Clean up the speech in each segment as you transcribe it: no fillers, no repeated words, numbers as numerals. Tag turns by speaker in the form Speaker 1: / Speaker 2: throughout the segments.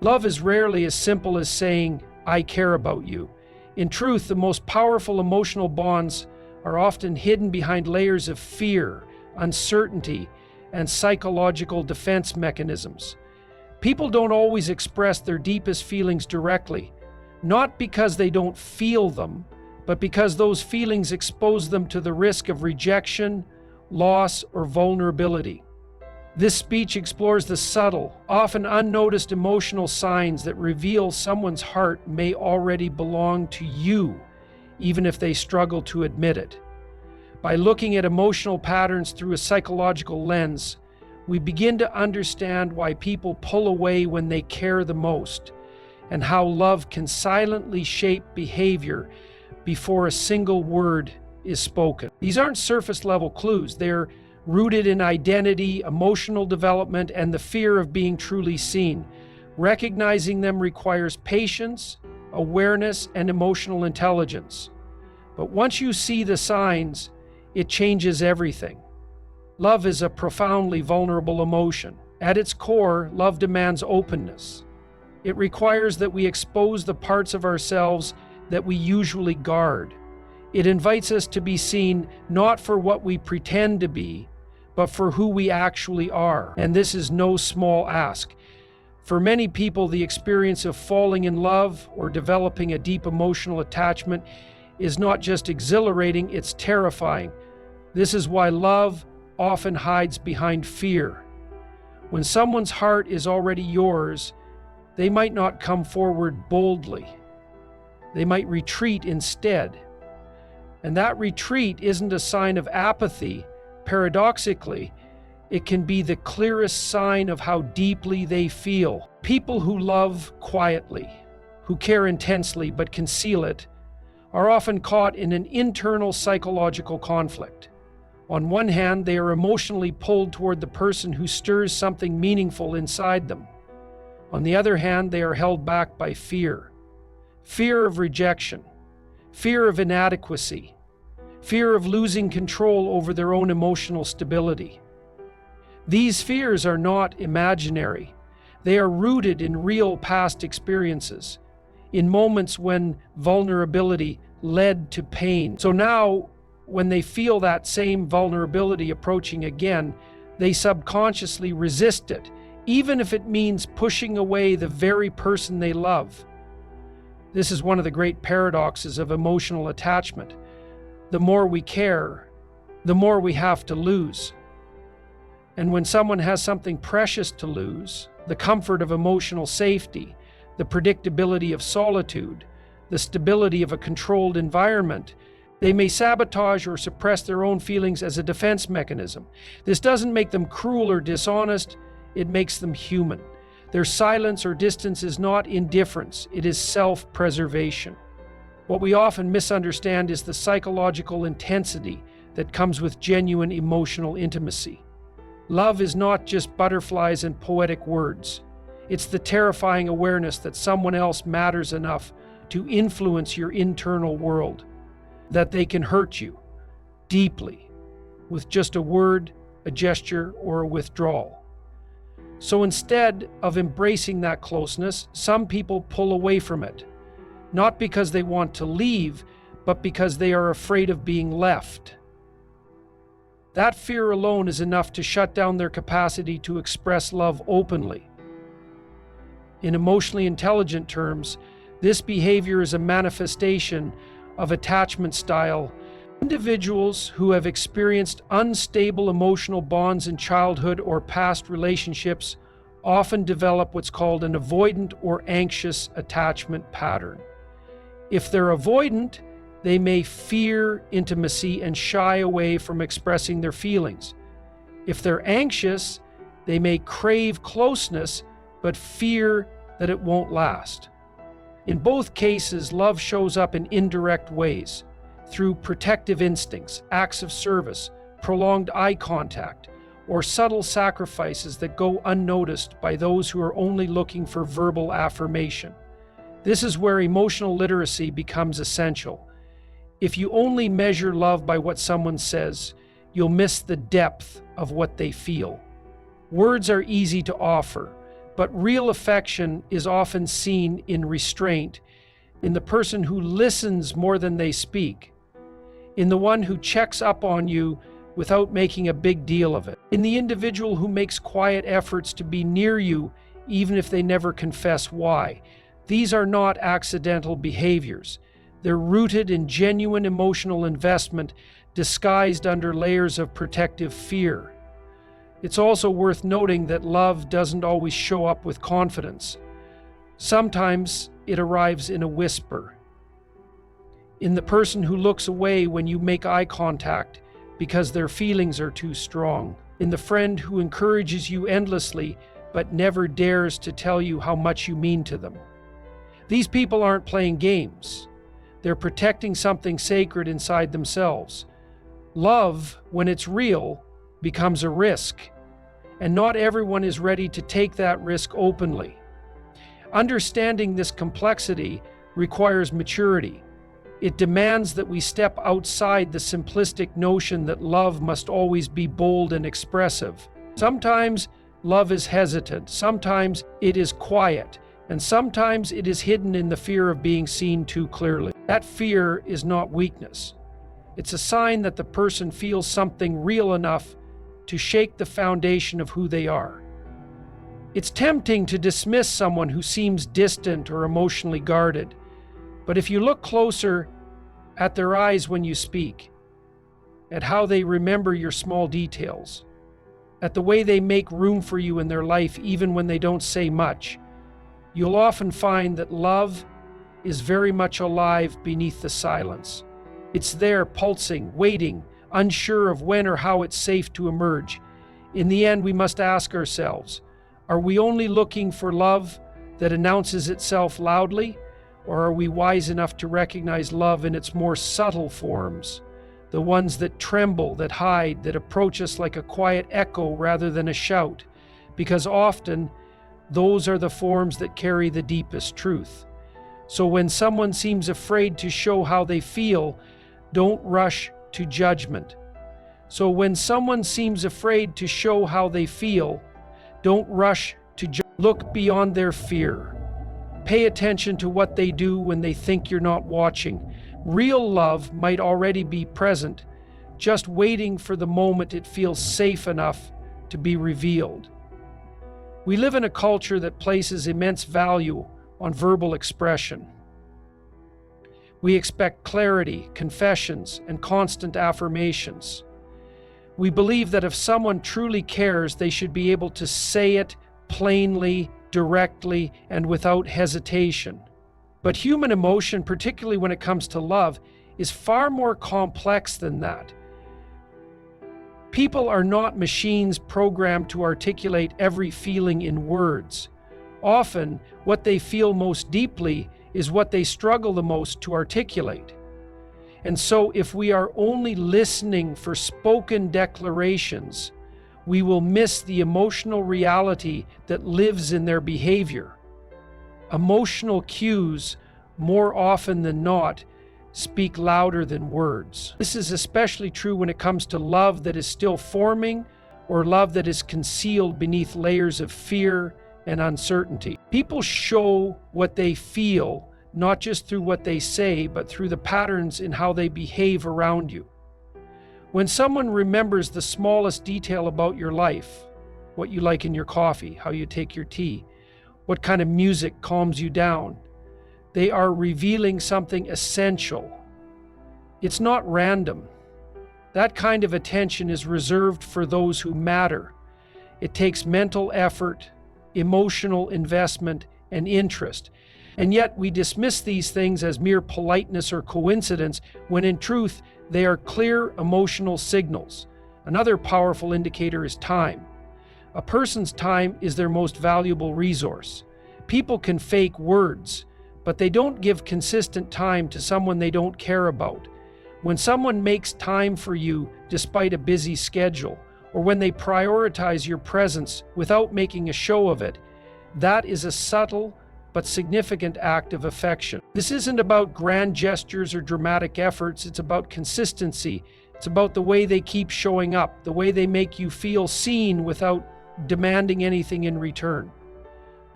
Speaker 1: Love is rarely as simple as saying, "I care about you." In truth, the most powerful emotional bonds are often hidden behind layers of fear, uncertainty, and psychological defense mechanisms. People don't always express their deepest feelings directly, not because they don't feel them, but because those feelings expose them to the risk of rejection, loss, or vulnerability. This speech explores the subtle, often unnoticed emotional signs that reveal someone's heart may already belong to you, even if they struggle to admit it. By looking at emotional patterns through a psychological lens, we begin to understand why people pull away when they care the most, and how love can silently shape behavior before a single word is spoken. These aren't surface level clues. They're rooted in identity, emotional development, and the fear of being truly seen. Recognizing them requires patience, awareness, and emotional intelligence. But once you see the signs, it changes everything. Love is a profoundly vulnerable emotion. At its core, love demands openness. It requires that we expose the parts of ourselves that we usually guard. It invites us to be seen not for what we pretend to be, but for who we actually are. And this is no small ask. For many people, the experience of falling in love or developing a deep emotional attachment is not just exhilarating, it's terrifying. This is why love often hides behind fear. When someone's heart is already yours, they might not come forward boldly. They might retreat instead. And that retreat isn't a sign of apathy. Paradoxically, it can be the clearest sign of how deeply they feel. People who love quietly, who care intensely but conceal it, are often caught in an internal psychological conflict. On one hand, they are emotionally pulled toward the person who stirs something meaningful inside them. On the other hand, they are held back by fear. Fear of rejection, fear of inadequacy, fear of losing control over their own emotional stability. These fears are not imaginary. They are rooted in real past experiences, in moments when vulnerability led to pain. So now, when they feel that same vulnerability approaching again, they subconsciously resist it, even if it means pushing away the very person they love. This is one of the great paradoxes of emotional attachment. The more we care, the more we have to lose. And when someone has something precious to lose, the comfort of emotional safety, the predictability of solitude, the stability of a controlled environment, they may sabotage or suppress their own feelings as a defense mechanism. This doesn't make them cruel or dishonest, it makes them human. Their silence or distance is not indifference, it is self-preservation. What we often misunderstand is the psychological intensity that comes with genuine emotional intimacy. Love is not just butterflies and poetic words. It's the terrifying awareness that someone else matters enough to influence your internal world, that they can hurt you deeply with just a word, a gesture, or a withdrawal. So instead of embracing that closeness, some people pull away from it, not because they want to leave, but because they are afraid of being left. That fear alone is enough to shut down their capacity to express love openly. In emotionally intelligent terms, this behavior is a manifestation of attachment style. Individuals who have experienced unstable emotional bonds in childhood or past relationships often develop what's called an avoidant or anxious attachment pattern. If they're avoidant, they may fear intimacy and shy away from expressing their feelings. If they're anxious, they may crave closeness but fear that it won't last. In both cases, love shows up in indirect ways, through protective instincts, acts of service, prolonged eye contact, or subtle sacrifices that go unnoticed by those who are only looking for verbal affirmation. This is where emotional literacy becomes essential. If you only measure love by what someone says, you'll miss the depth of what they feel. Words are easy to offer, But real affection is often seen in restraint, in the person who listens more than they speak, in the one who checks up on you without making a big deal of it, in the individual who makes quiet efforts to be near you even if they never confess why. These are not accidental behaviors. They're rooted in genuine emotional investment disguised under layers of protective fear. It's also worth noting that love doesn't always show up with confidence. Sometimes it arrives in a whisper, in the person who looks away when you make eye contact because their feelings are too strong, in the friend who encourages you endlessly but never dares to tell you how much you mean to them. These people aren't playing games. They're protecting something sacred inside themselves. Love, when it's real, becomes a risk, and not everyone is ready to take that risk openly. Understanding this complexity requires maturity. It demands that we step outside the simplistic notion that love must always be bold and expressive. Sometimes love is hesitant, sometimes it is quiet, and sometimes it is hidden in the fear of being seen too clearly. That fear is not weakness. It's a sign that the person feels something real enough to shake the foundation of who they are. It's tempting to dismiss someone who seems distant or emotionally guarded, but if you look closer at their eyes when you speak, at how they remember your small details, at the way they make room for you in their life even when they don't say much, you'll often find that love is very much alive beneath the silence. It's there, pulsing, waiting, unsure of when or how it's safe to emerge. In the end, we must ask ourselves, are we only looking for love that announces itself loudly, or are we wise enough to recognize love in its more subtle forms, the ones that tremble, that hide, that approach us like a quiet echo rather than a shout? Because often, those are the forms that carry the deepest truth. So when someone seems afraid to show how they feel, don't rush to judgment. So when someone seems afraid to show how they feel, don't rush to look beyond their fear. Pay attention to what they do when they think you're not watching. Real love might already be present, just waiting for the moment it feels safe enough to be revealed. We live in a culture that places immense value on verbal expression. We expect clarity, confessions, and constant affirmations. We believe that if someone truly cares, they should be able to say it plainly, directly, and without hesitation. But human emotion, particularly when it comes to love, is far more complex than that. People are not machines programmed to articulate every feeling in words. Often, what they feel most deeply is what they struggle the most to articulate. And so, if we are only listening for spoken declarations, we will miss the emotional reality that lives in their behavior. Emotional cues, more often than not, speak louder than words. This is especially true when it comes to love that is still forming or love that is concealed beneath layers of fear and uncertainty. People show what they feel not just through what they say, but through the patterns in how they behave around you. When someone remembers the smallest detail about your life, what you like in your coffee, how you take your tea, what kind of music calms you down, they are revealing something essential. It's not random. That kind of attention is reserved for those who matter. It takes mental effort, emotional investment, and interest. And yet we dismiss these things as mere politeness or coincidence, when in truth, they are clear emotional signals. Another powerful indicator is time. A person's time is their most valuable resource. People can fake words, but they don't give consistent time to someone they don't care about. When someone makes time for you despite a busy schedule, or when they prioritize your presence without making a show of it, that is a subtle but significant act of affection. This isn't about grand gestures or dramatic efforts. It's about consistency. It's about the way they keep showing up, the way they make you feel seen without demanding anything in return.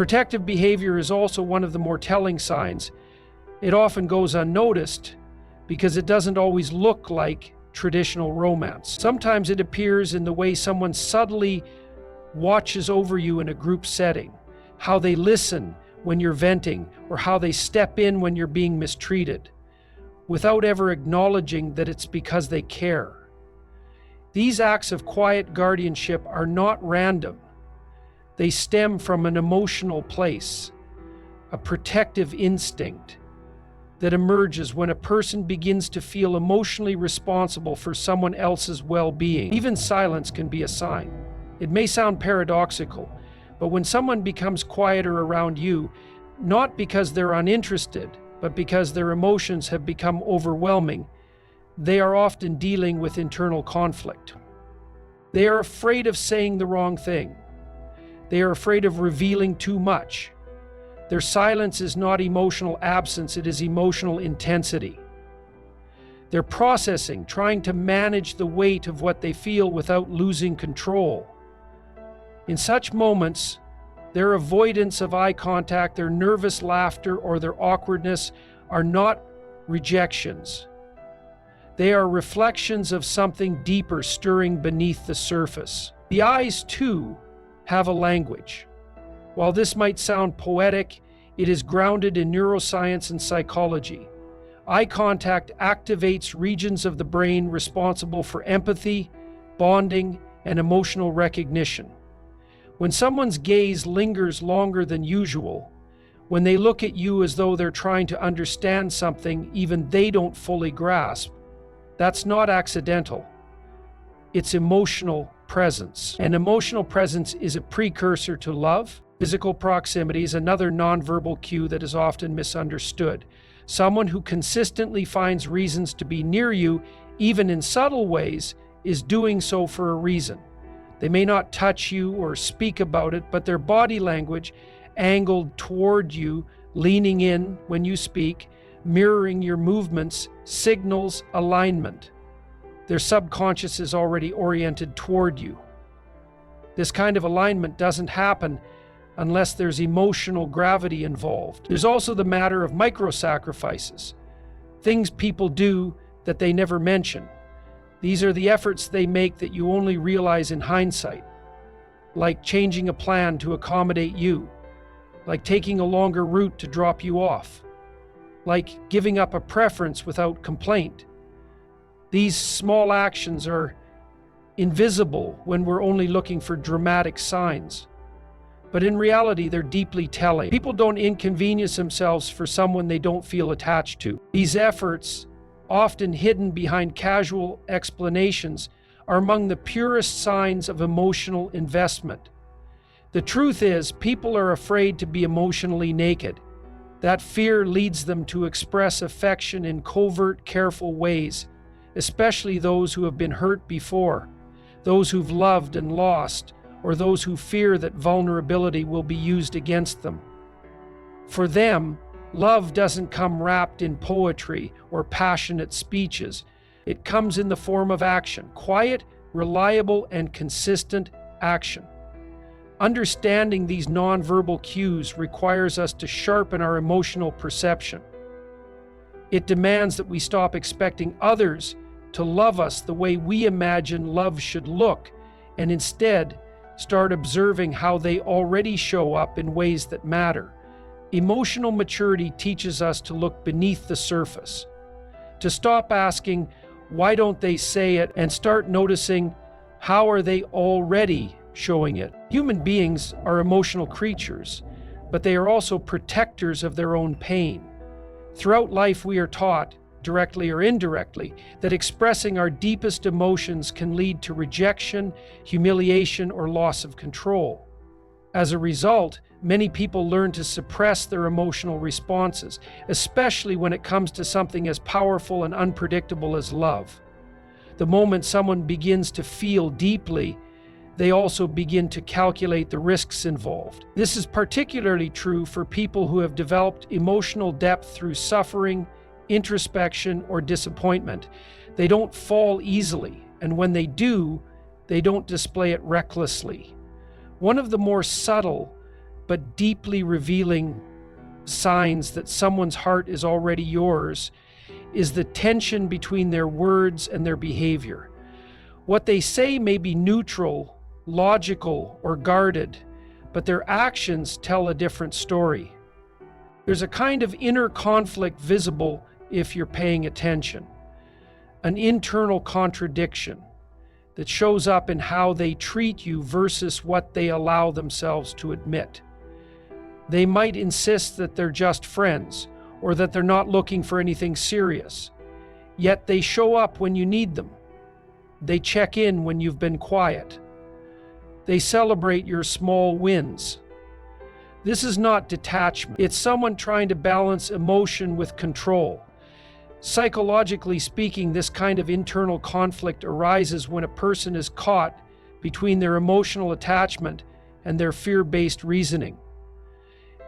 Speaker 1: Protective behavior is also one of the more telling signs. It often goes unnoticed because it doesn't always look like traditional romance. Sometimes it appears in the way someone subtly watches over you in a group setting, how they listen when you're venting, or how they step in when you're being mistreated, without ever acknowledging that it's because they care. These acts of quiet guardianship are not random. They stem from an emotional place, a protective instinct that emerges when a person begins to feel emotionally responsible for someone else's well-being. Even silence can be a sign. It may sound paradoxical, but when someone becomes quieter around you, not because they're uninterested, but because their emotions have become overwhelming, they are often dealing with internal conflict. They are afraid of saying the wrong thing. They are afraid of revealing too much. Their silence is not emotional absence, it is emotional intensity. They're processing, trying to manage the weight of what they feel without losing control. In such moments, their avoidance of eye contact, their nervous laughter, or their awkwardness are not rejections. They are reflections of something deeper stirring beneath the surface. The eyes, too, have a language. While this might sound poetic, it is grounded in neuroscience and psychology. Eye contact activates regions of the brain responsible for empathy, bonding, and emotional recognition. When someone's gaze lingers longer than usual, when they look at you as though they're trying to understand something even they don't fully grasp, that's not accidental. It's emotional presence. And emotional presence is a precursor to love. Physical proximity is another nonverbal cue that is often misunderstood. Someone who consistently finds reasons to be near you, even in subtle ways, is doing so for a reason. They may not touch you or speak about it, but their body language, angled toward you, leaning in when you speak, mirroring your movements, signals alignment. Their subconscious is already oriented toward you. This kind of alignment doesn't happen unless there's emotional gravity involved. There's also the matter of micro-sacrifices, things people do that they never mention. These are the efforts they make that you only realize in hindsight, like changing a plan to accommodate you, like taking a longer route to drop you off, like giving up a preference without complaint. These small actions are invisible when we're only looking for dramatic signs. But in reality, they're deeply telling. People don't inconvenience themselves for someone they don't feel attached to. These efforts, often hidden behind casual explanations, are among the purest signs of emotional investment. The truth is, people are afraid to be emotionally naked. That fear leads them to express affection in covert, careful ways, especially those who have been hurt before, those who've loved and lost, or those who fear that vulnerability will be used against them. For them, love doesn't come wrapped in poetry or passionate speeches. It comes in the form of action, quiet, reliable, and consistent action. Understanding these nonverbal cues requires us to sharpen our emotional perception. It demands that we stop expecting others to love us the way we imagine love should look, and instead start observing how they already show up in ways that matter. Emotional maturity teaches us to look beneath the surface, to stop asking, why don't they say it, and start noticing, how are they already showing it? Human beings are emotional creatures, but they are also protectors of their own pain. Throughout life, we are taught, directly or indirectly, that expressing our deepest emotions can lead to rejection, humiliation, or loss of control. As a result, many people learn to suppress their emotional responses, especially when it comes to something as powerful and unpredictable as love. The moment someone begins to feel deeply, they also begin to calculate the risks involved. This is particularly true for people who have developed emotional depth through suffering, introspection, or disappointment. They don't fall easily, and when they do, they don't display it recklessly. One of the more subtle but deeply revealing signs that someone's heart is already yours is the tension between their words and their behavior. What they say may be neutral, logical, or guarded, but their actions tell a different story. There's a kind of inner conflict visible if you're paying attention, an internal contradiction that shows up in how they treat you versus what they allow themselves to admit. They might insist that they're just friends or that they're not looking for anything serious, yet they show up when you need them. They check in when you've been quiet. They celebrate your small wins. This is not detachment. It's someone trying to balance emotion with control. Psychologically speaking, this kind of internal conflict arises when a person is caught between their emotional attachment and their fear-based reasoning.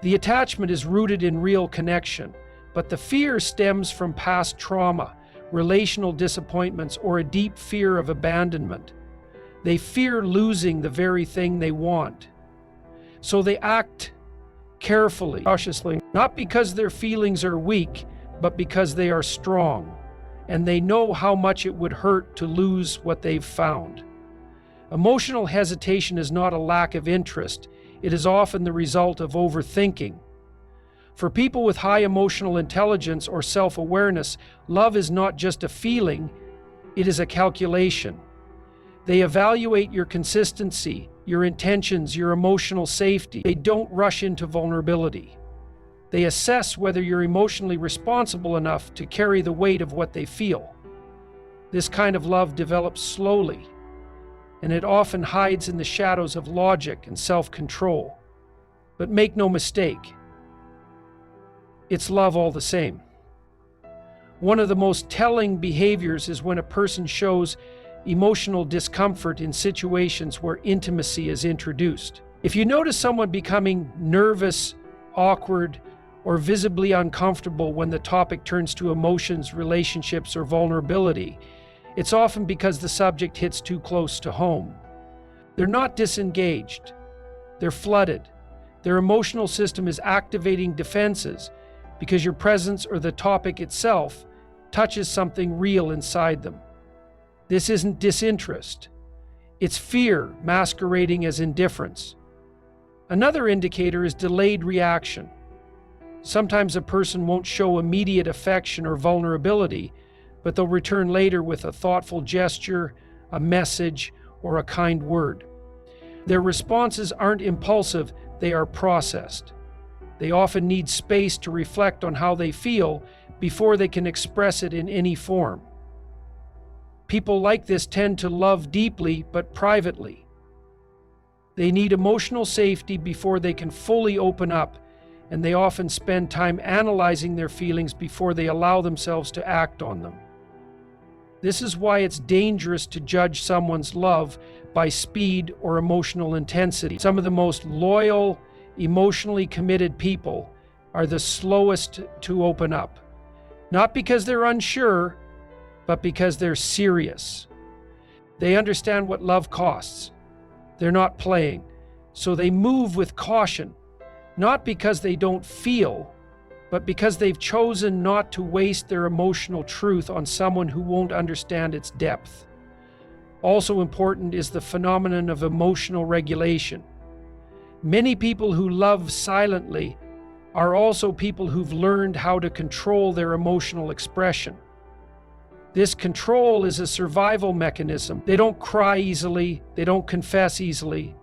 Speaker 1: The attachment is rooted in real connection, but the fear stems from past trauma, relational disappointments, or a deep fear of abandonment. They fear losing the very thing they want. So they act carefully, cautiously, not because their feelings are weak, but because they are strong, and they know how much it would hurt to lose what they've found. Emotional hesitation is not a lack of interest. It is often the result of overthinking. For people with high emotional intelligence or self-awareness, love is not just a feeling, it is a calculation. They evaluate your consistency, your intentions, your emotional safety. They don't rush into vulnerability. They assess whether you're emotionally responsible enough to carry the weight of what they feel. This kind of love develops slowly, and it often hides in the shadows of logic and self-control. But make no mistake, it's love all the same. One of the most telling behaviors is when a person shows emotional discomfort in situations where intimacy is introduced. If you notice someone becoming nervous, awkward, or visibly uncomfortable when the topic turns to emotions, relationships, or vulnerability, it's often because the subject hits too close to home. They're not disengaged. They're flooded. Their emotional system is activating defenses because your presence or the topic itself touches something real inside them. This isn't disinterest. It's fear masquerading as indifference. Another indicator is delayed reaction. Sometimes a person won't show immediate affection or vulnerability, but they'll return later with a thoughtful gesture, a message, or a kind word. Their responses aren't impulsive, they are processed. They often need space to reflect on how they feel before they can express it in any form. People like this tend to love deeply but privately. They need emotional safety before they can fully open up, and they often spend time analyzing their feelings before they allow themselves to act on them. This is why it's dangerous to judge someone's love by speed or emotional intensity. Some of the most loyal, emotionally committed people are the slowest to open up. Not because they're unsure, but because they're serious. They understand what love costs. They're not playing, so they move with caution, not because they don't feel, but because they've chosen not to waste their emotional truth on someone who won't understand its depth. Also important is the phenomenon of emotional regulation. Many people who love silently are also people who've learned how to control their emotional expression. This control is a survival mechanism. They don't cry easily, they don't confess easily,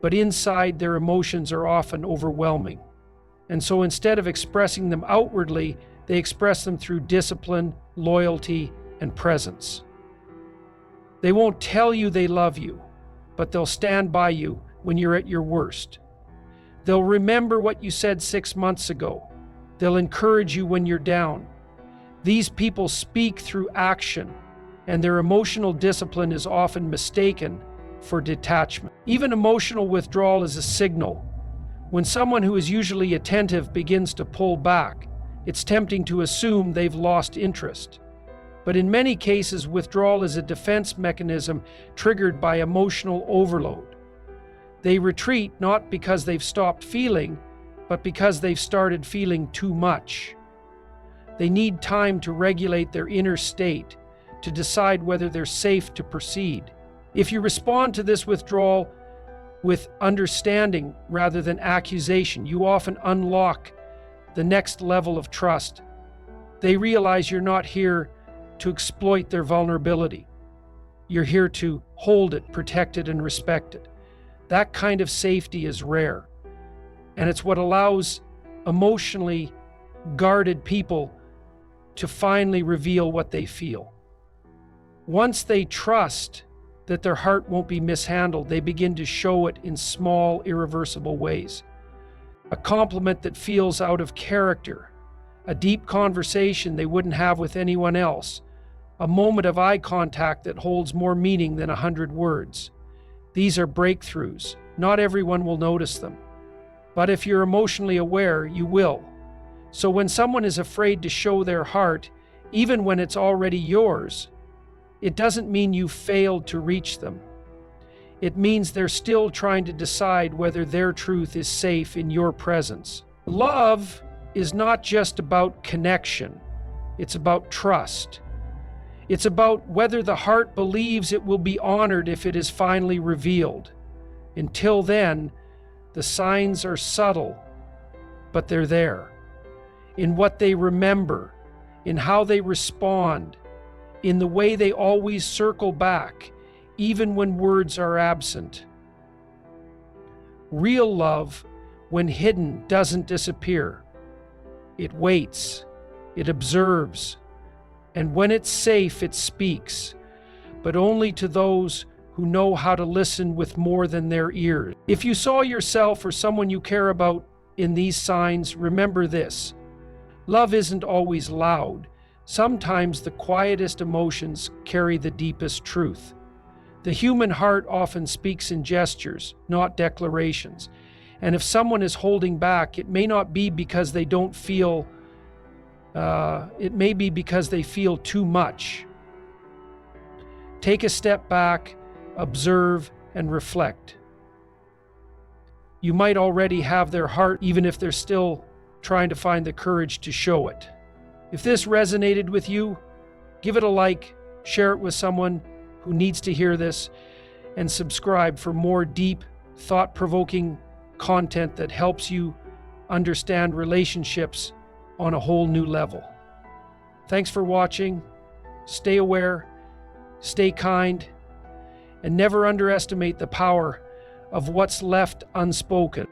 Speaker 1: but inside their emotions are often overwhelming. And so instead of expressing them outwardly, they express them through discipline, loyalty, and presence. They won't tell you they love you, but they'll stand by you when you're at your worst. They'll remember what you said 6 months ago. They'll encourage you when you're down. These people speak through action, and their emotional discipline is often mistaken for detachment. Even emotional withdrawal is a signal. When someone who is usually attentive begins to pull back, it's tempting to assume they've lost interest. But in many cases, withdrawal is a defense mechanism triggered by emotional overload. They retreat not because they've stopped feeling, but because they've started feeling too much. They need time to regulate their inner state, to decide whether they're safe to proceed. If you respond to this withdrawal with understanding rather than accusation, you often unlock the next level of trust. They realize you're not here to exploit their vulnerability. You're here to hold it, protect it, and respect it. That kind of safety is rare, and it's what allows emotionally guarded people to finally reveal what they feel. Once they trust that their heart won't be mishandled, they begin to show it in small, irreversible ways. A compliment that feels out of character, a deep conversation they wouldn't have with anyone else, a moment of eye contact that holds more meaning than 100 words. These are breakthroughs. Not everyone will notice them, but if you're emotionally aware, you will. So when someone is afraid to show their heart, even when it's already yours, it doesn't mean you failed to reach them. It means they're still trying to decide whether their truth is safe in your presence. Love is not just about connection. It's about trust. It's about whether the heart believes it will be honored if it is finally revealed. Until then, the signs are subtle, but they're there. In what they remember, in how they respond, in the way they always circle back, even when words are absent. Real love, when hidden, doesn't disappear. It waits, it observes, and when it's safe, it speaks, but only to those who know how to listen with more than their ears. If you saw yourself or someone you care about in these signs, remember this. Love isn't always loud. Sometimes the quietest emotions carry the deepest truth. The human heart often speaks in gestures, not declarations. And if someone is holding back, it may not be because they don't feel, it may be because they feel too much. Take a step back, observe, and reflect. You might already have their heart, even if they're still trying to find the courage to show it. If this resonated with you, give it a like, share it with someone who needs to hear this, and subscribe for more deep, thought-provoking content that helps you understand relationships on a whole new level. Thanks for watching. Stay aware, stay kind, and never underestimate the power of what's left unspoken.